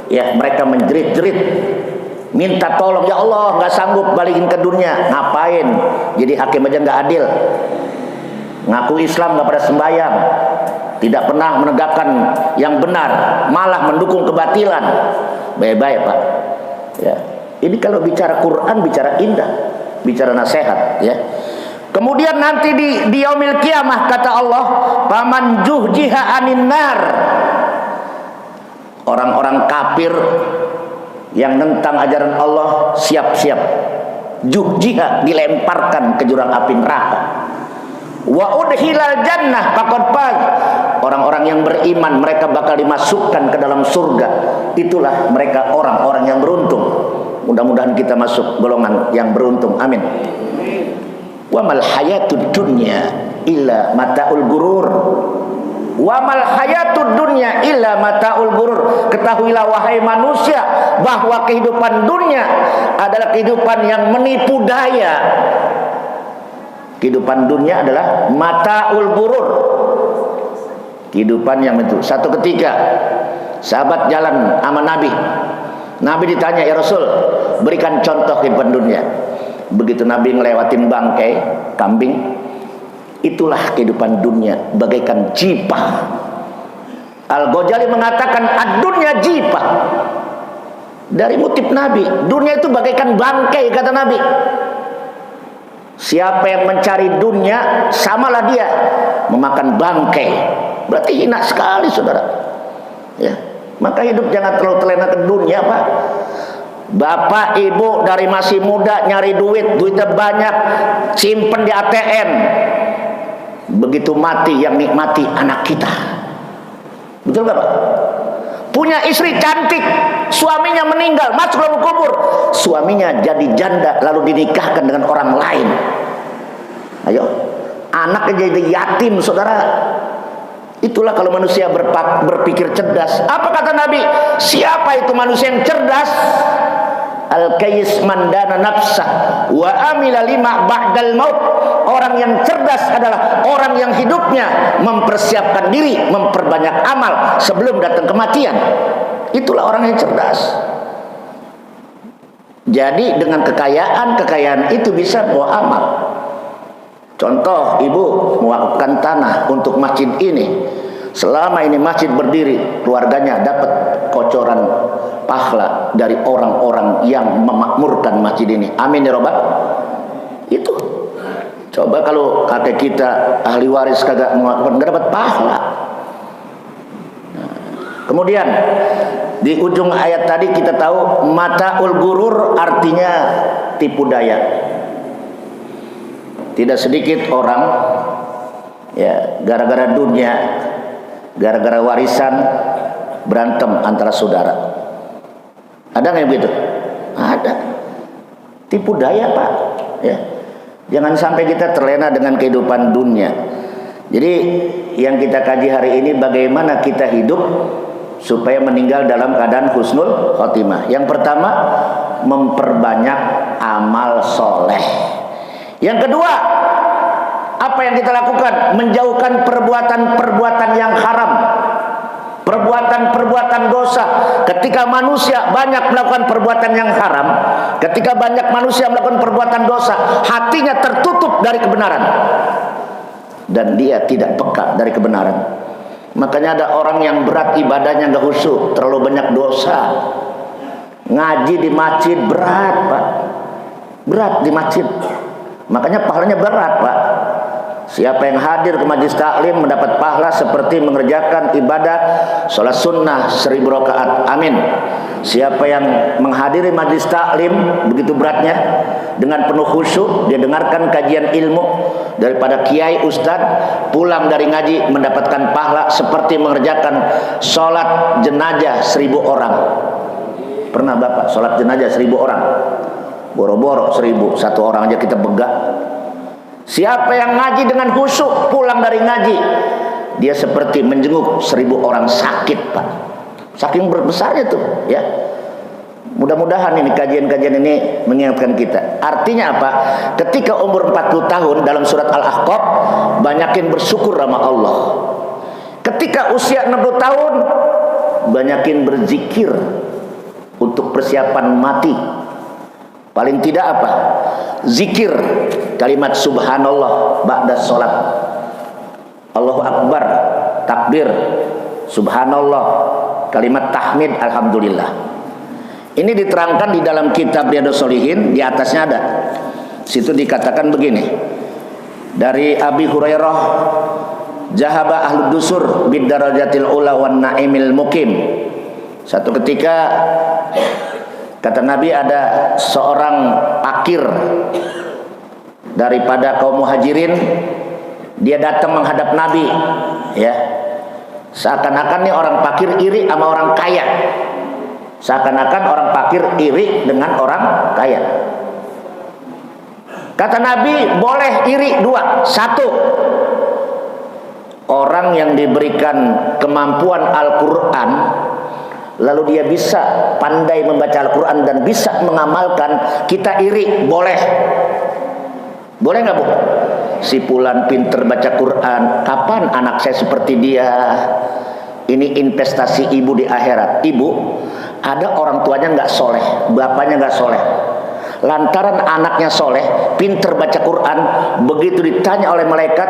ya. Mereka menjerit-jerit, minta tolong, ya Allah, nggak sanggup balikin ke dunia. Ngapain? Jadi hakim aja nggak adil. Ngaku Islam nggak pada sembahyang, tidak pernah menegakkan yang benar, malah mendukung kebatilan. Baik-baik, Pak, ya. Ini kalau bicara Quran, bicara indah, bicara nasihat, ya. Kemudian nanti di yaumil kiamah kata Allah, "Faman juhjiha anin nar." Orang-orang kafir yang nentang ajaran Allah siap-siap juhjiha, dilemparkan ke jurang api neraka. Wa udhilal jannah faqad faz. Orang-orang yang beriman mereka bakal dimasukkan ke dalam surga. Itulah mereka orang-orang yang beruntung. Mudah-mudahan kita masuk golongan yang beruntung. Amin. Wa mal hayatud dunya illa mataul gurur. Wa mal hayatud dunya illa mataul gurur. Ketahuilah wahai manusia bahwa kehidupan dunia adalah kehidupan yang menipu daya. Kehidupan dunia adalah mataul gurur. Kehidupan yang itu. Satu ketika sahabat jalan sama Nabi. Nabi ditanya, ya Rasul, berikan contoh kehidupan dunia. Begitu Nabi ngelewatin bangkai kambing, itulah kehidupan dunia, bagaikan jipah Al-Ghazali mengatakan ad-dunya jifa. Dari motif Nabi, dunia itu bagaikan bangkai, kata Nabi. Siapa yang mencari dunia, samalah dia memakan bangkai. Berarti hina sekali, saudara. Ya, maka hidup jangan terlalu terlena ke dunia, Pak. Bapak ibu dari masih muda nyari duitnya banyak, simpen di ATM. Begitu mati yang nikmati anak kita. Betul gak, Pak? Punya istri cantik, suaminya meninggal, masuk dalam kubur, suaminya jadi janda lalu dinikahkan dengan orang lain. Ayo, anaknya jadi yatim, saudara. Itulah kalau manusia berpikir cerdas. Apa kata Nabi? Siapa itu manusia yang cerdas? Al-Qais mandana nafsah wa amila lima ba'dal maut. Orang yang cerdas adalah orang yang hidupnya mempersiapkan diri, memperbanyak amal sebelum datang kematian. Itulah orang yang cerdas. Jadi dengan kekayaan itu bisa bawa amal. Contoh, ibu mewakafkan tanah untuk masjid ini. Selama ini masjid berdiri, keluarganya dapat kocoran pahala dari orang-orang yang memakmurkan masjid ini. Amin ya Rabbal. Itu. Coba kalau kakek kita ahli waris kagak mewakafkan, nggak dapat pahala. Nah, kemudian di ujung ayat tadi kita tahu mataul gurur artinya tipu daya. Tidak sedikit orang ya gara-gara dunia, gara-gara warisan berantem antara saudara. Ada nggak yang begitu? Ada. Tipu daya, Pak. Ya. Jangan sampai kita terlena dengan kehidupan dunia. Jadi yang kita kaji hari ini bagaimana kita hidup supaya meninggal dalam keadaan husnul khotimah. Yang pertama, memperbanyak amal soleh. Yang kedua, apa yang kita lakukan? Menjauhkan perbuatan-perbuatan yang haram, perbuatan-perbuatan dosa. Ketika manusia banyak melakukan perbuatan yang haram, ketika banyak manusia melakukan perbuatan dosa, hatinya tertutup dari kebenaran dan dia tidak peka dari kebenaran. Makanya ada orang yang berat ibadahnya nggak khusyuk, terlalu banyak dosa. Ngaji di masjid berat, Pak. Berat di masjid. Makanya pahalanya berat, Pak. Siapa yang hadir ke majlis taklim mendapat pahala seperti mengerjakan ibadah sholat sunnah 1000 rakaat. Amin. Siapa yang menghadiri majlis taklim begitu beratnya, dengan penuh khusyuk dia dengarkan kajian ilmu daripada kiai ustad, pulang dari ngaji mendapatkan pahala seperti mengerjakan sholat jenazah 1000 orang. Pernah Bapak sholat jenazah 1000 orang? Boro-boro 1000, satu orang aja kita begak. Siapa yang ngaji dengan khusyuk, pulang dari ngaji dia seperti menjenguk 1000 orang sakit, Pak. Saking berbesarnya tuh, ya. Mudah-mudahan ini kajian-kajian ini mengingatkan kita. Artinya apa? Ketika umur 40 tahun dalam surat Al-Ahqaf, banyakin bersyukur sama Allah. Ketika usia 60 tahun, banyakin berzikir untuk persiapan mati. Paling tidak apa? Zikir kalimat subhanallah ba'da sholat, Allahu Akbar, takbir, subhanallah, kalimat tahmid, alhamdulillah. Ini diterangkan di dalam kitab Riyadhus Shalihin, di atasnya ada. Situ dikatakan begini. Dari Abi Hurairah, jahaba ahlud dusur bid darajatil ula wan naimil mukim. Satu ketika kata Nabi ada seorang fakir daripada kaum muhajirin, dia datang menghadap Nabi, ya. Seakan-akan nih orang fakir iri sama orang kaya. Seakan-akan orang fakir iri dengan orang kaya. Kata Nabi, boleh iri dua. Satu, orang yang diberikan kemampuan Al-Quran, lalu dia bisa pandai membaca Al-Quran dan bisa mengamalkan, kita iri, boleh. Boleh nggak, Bu? Si Fulan pinter baca Quran, kapan anak saya seperti dia? Ini investasi ibu di akhirat. Ibu, ada orang tuanya nggak soleh, bapaknya nggak soleh, Lantaran anaknya soleh, pinter baca Quran, begitu ditanya oleh malaikat,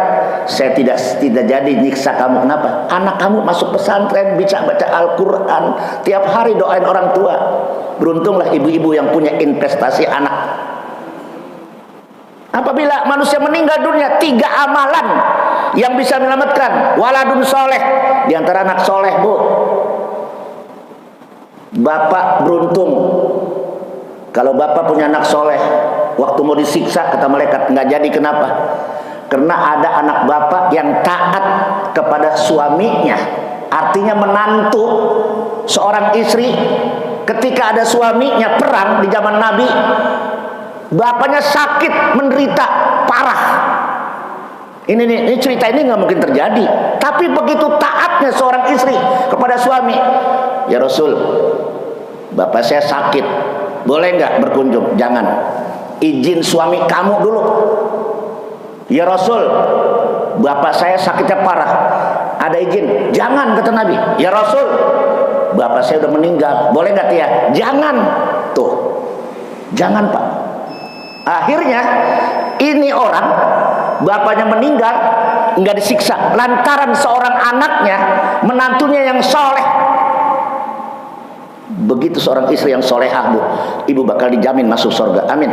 saya tidak jadi nyiksa kamu. Kenapa? Anak kamu masuk pesantren, bisa baca Al-Quran, tiap hari doain orang tua. Beruntunglah ibu-ibu yang punya investasi anak. Apabila manusia meninggal dunia, 3 amalan yang bisa menyelamatkan. Waladun soleh, di antara anak soleh, Bu. Bapak beruntung kalau bapak punya anak soleh, waktu mau disiksa kata malaikat nggak jadi. Kenapa? Karena ada anak bapak yang taat kepada suaminya. Artinya menantu seorang istri, ketika ada suaminya perang di zaman Nabi, bapaknya sakit, menderita parah. Ini cerita ini nggak mungkin terjadi, tapi begitu taatnya seorang istri kepada suami. Ya Rasul, bapak saya sakit, boleh nggak berkunjung? Jangan, izin suami kamu dulu. Ya Rasul, bapak saya sakitnya parah, ada izin? Jangan, kata Nabi. Ya Rasul, bapak saya udah meninggal, boleh nggak ya? Jangan. Tuh, jangan Pak. Akhirnya ini orang bapaknya meninggal nggak disiksa lantaran seorang anaknya, menantunya yang soleh. Begitu seorang istri yang solehah, Bu, ibu bakal dijamin masuk surga. Amin.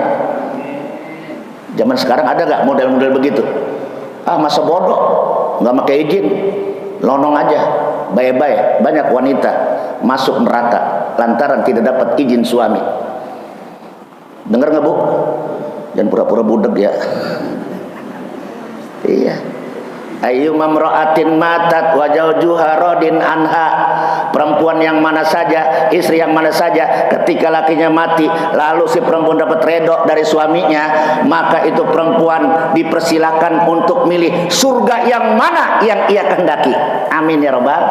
Zaman sekarang ada gak model-model begitu? Masa bodoh, nggak pakai izin, lonong aja, baik-baik. Banyak wanita masuk neraka lantaran tidak dapat izin suami. Dengar nggak, Bu? Jangan pura-pura budek ya. Iya. Ayyuma mra'atin matat wa zawjuha radin anha. Perempuan yang mana saja, istri yang mana saja, ketika lakinya mati lalu si perempuan dapat redho dari suaminya, maka itu perempuan dipersilakan untuk milih surga yang mana yang ia kehendaki. Amin ya rabbal.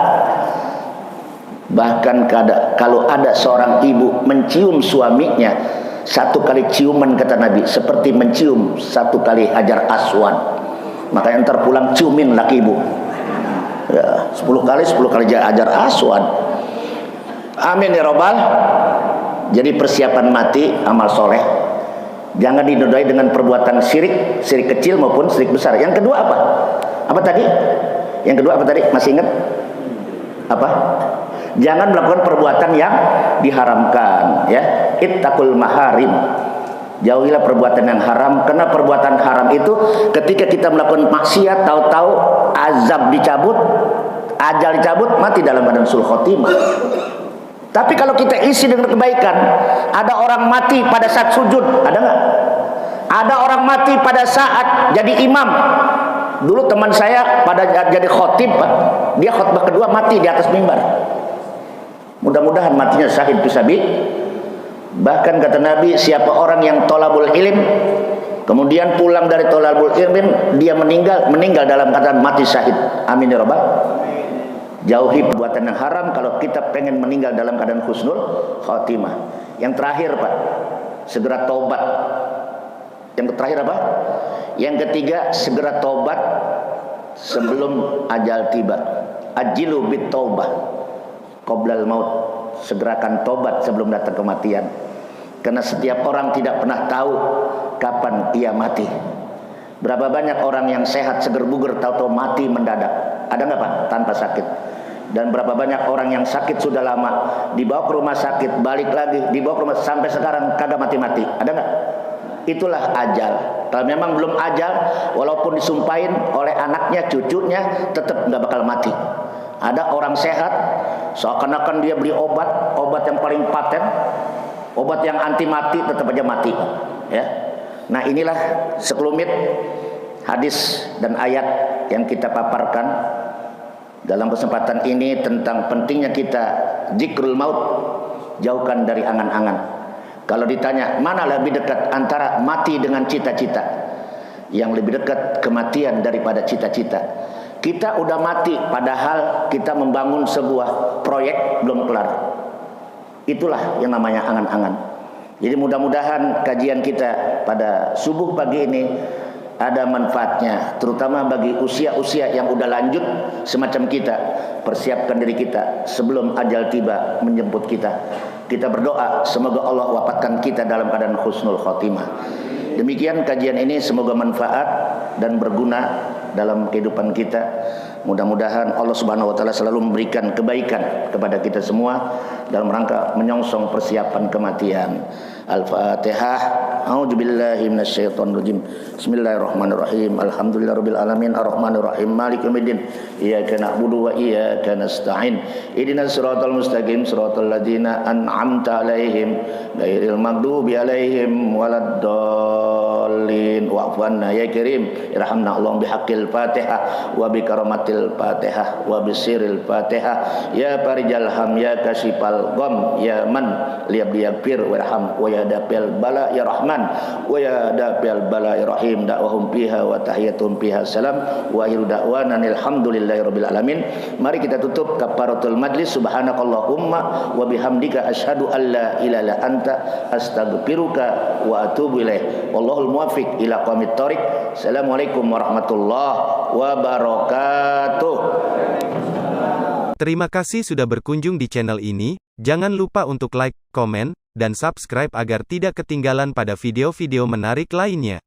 Bahkan kalau ada seorang ibu mencium suaminya 1 kali ciuman, kata Nabi, seperti mencium 1 kali hajar aswad. Maka yang terpulang ciumin laki ibu ya, 10 kali hajar aswad. Amin ya robbal. Jadi persiapan mati amal soleh, jangan dinodai dengan perbuatan syirik kecil maupun syirik besar. Yang kedua apa tadi? Yang kedua apa tadi? Masih ingat? Apa? Jangan melakukan perbuatan yang diharamkan, ya. Ittaqul maharim. Jauhilah perbuatan yang haram, karena perbuatan haram itu ketika kita melakukan maksiat, tahu-tahu azab dicabut, ajal dicabut, mati dalam badan sul khotimah. Tapi kalau kita isi dengan kebaikan, ada orang mati pada saat sujud, ada nggak? Ada orang mati pada saat jadi imam. Dulu teman saya pada jadi khotib, Pak, dia khotbah kedua mati di atas mimbar. Mudah-mudahan matinya syahid fisabilillah. Bahkan kata Nabi, siapa orang yang tolabul ilm kemudian pulang dari tolabul ilm, dia meninggal dalam keadaan mati syahid. Amin ya rabbal. Jauhi perbuatan yang haram kalau kita pengen meninggal dalam keadaan husnul khotimah. Yang terakhir, Pak, segera taubat. Yang terakhir apa? Yang ketiga, segera taubat sebelum ajal tiba. Ajilu bit taubah qoblal maut. Segerakan tobat sebelum datang kematian. Karena setiap orang tidak pernah tahu kapan ia mati. Berapa banyak orang yang sehat seger buger tahu-tahu mati mendadak. Ada nggak, Pak? Tanpa sakit. Dan berapa banyak orang yang sakit sudah lama, dibawa ke rumah sakit, balik lagi, dibawa ke rumah sampai sekarang kagak mati-mati. Ada nggak? Itulah ajal. Kalau memang belum ajal, walaupun disumpahin oleh anaknya, cucunya, tetap nggak bakal mati. Ada orang sehat, seakan-akan dia beli obat yang paling paten, obat yang anti mati, tetap aja mati, ya. Nah, inilah sekelumit hadis dan ayat yang kita paparkan dalam kesempatan ini tentang pentingnya kita zikrul maut, jauhkan dari angan-angan. Kalau ditanya mana lebih dekat antara mati dengan cita-cita, yang lebih dekat kematian daripada cita-cita. Kita udah mati padahal kita membangun sebuah proyek belum kelar. Itulah yang namanya angan-angan. Jadi mudah-mudahan kajian kita pada subuh pagi ini ada manfaatnya, terutama bagi usia-usia yang udah lanjut semacam kita. Persiapkan diri kita sebelum ajal tiba menjemput kita. Kita berdoa semoga Allah wafatkan kita dalam keadaan husnul khotimah. Demikian kajian ini, semoga manfaat dan berguna dalam kehidupan kita. Mudah-mudahan Allah Subhanahu wa taala selalu memberikan kebaikan kepada kita semua dalam rangka menyongsong persiapan kematian. Al-Fatihah. A'udzubillahi minasyaitonir rajim. Bismillahirrahmanirrahim. Alhamdulillahirabbil alamin arrahmanir rahim maliki yaumiddin. Iyyaka na'budu wa iyyaka nasta'in. Ihdinas siratal mustaqim siratal ladzina an'amta 'alaihim ghairil maghdubi 'alaihim waladdallin. Wa'fu 'anna ya karim. Irhamna Allah bihaqqil Fatihah wa bi karamatil Fatihah wa bisiril Fatihah. Ya farijal ham ya kasifal gham ya man liyabdir warham wa ya dafil bala ya rahman wa ya dafil bala ya rahim. Da'wahum fiha wa tahiyatum fiha salam wa akhiru da'wana alhamdulillahirabbil alamin. Mari kita tutup kafaratul majlis. Subhanakallahumma wa bihamdika asyhadu an la ilaha illa anta astaghfiruka wa atubu ilaik. Wallahul muwaffiq ila aqwamit thoriq. Assalamualaikum warahmatullahi wabarakatuh. Terima kasih sudah berkunjung di channel ini. Jangan lupa untuk like, komen, dan subscribe agar tidak ketinggalan pada video-video menarik lainnya.